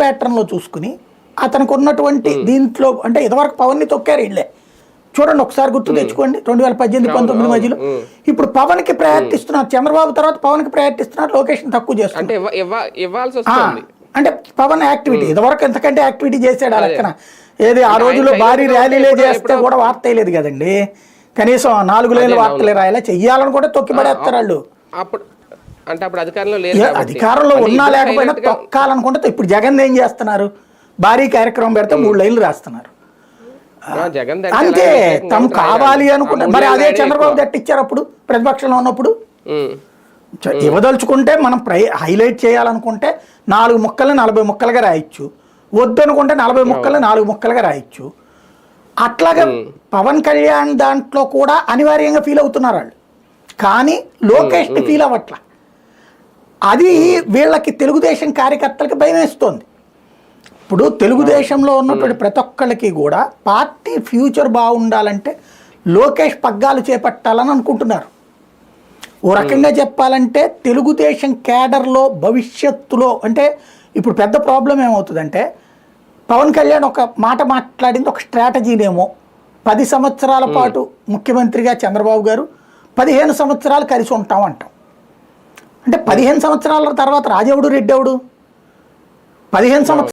ప్యాటర్న్లో చూసుకుని అతనికి ఉన్నటువంటి దీంట్లో అంటే ఇదివరకు పవన్ని తొక్కారు వీళ్ళే. చూడండి ఒకసారి గుర్తు తెచ్చుకోండి 2018-19 మధ్యలో. ఇప్పుడు పవన్ కి ప్రయత్నిస్తున్నారు, చంద్రబాబు తర్వాత పవన్ కి ప్రయత్నిస్తున్నారు, లొకేషన్ తక్కువ చేస్తున్నారు. అంటే పవన్ యాక్టివిటీ ఇదివరకు ఎంతకంటే యాక్టివిటీ చేశాడు ఆ లెక్కన. ఏది ఆ రోజుల్లో భారీ ర్యాలీలే చేస్తే కూడా వార్త వేయలేదు కదండి, కనీసం 4 లైన్ల వార్తలే రాయాలా, చెయ్యాలని కూడా తొక్కిపడేస్తారు వాళ్ళు. అధికారంలో ఉన్నా లేకపోయినా తొక్కాలనుకుంటే ఇప్పుడు జగన్ ఏం చేస్తున్నారు, భారీ కార్యక్రమం పెడితే 3 లైన్లు రాస్తున్నారు అంతే. తమ కావాలి అనుకుంటే మరి అదే చంద్రబాబు దట్టిచ్చారు అప్పుడు ప్రతిపక్షంలో ఉన్నప్పుడు. ఇవ్వదలుచుకుంటే మనం హైలైట్ చేయాలనుకుంటే 4 ముక్కల్ని 40 ముక్కలుగా రాయొచ్చు, వద్దు అనుకుంటే 40 ముక్కల్ని 4 ముక్కలుగా రాయొచ్చు. అట్లాగా పవన్ కళ్యాణ్ దాంట్లో కూడా అనివార్యంగా ఫీల్ అవుతున్నారు వాళ్ళు, కానీ లోకేష్ ఫీల్ అవ్వట్ల. అది వీళ్ళకి తెలుగుదేశం కార్యకర్తలకి భయం వేస్తోంది. ఇప్పుడు తెలుగుదేశంలో ఉన్నటువంటి ప్రతి ఒక్కళ్ళకి కూడా పార్టీ ఫ్యూచర్ బాగుండాలంటే లోకేష్ పగ్గాలు చేపట్టాలని అనుకుంటున్నారు. ఓ రకంగా చెప్పాలంటే తెలుగుదేశం క్యాడర్లో భవిష్యత్తులో అంటే ఇప్పుడు పెద్ద ప్రాబ్లం ఏమవుతుందంటే పవన్ కళ్యాణ్ ఒక మాట మాట్లాడింది ఒక స్ట్రాటజీనేమో, 10 సంవత్సరాల పాటు ముఖ్యమంత్రిగా చంద్రబాబు గారు 15 సంవత్సరాలు కలిసి ఉంటాం అంటాం. అంటే 15 సంవత్సరాల తర్వాత రాజెవడు రెడ్డి ఎవడు, 15 సంవత్సరాలు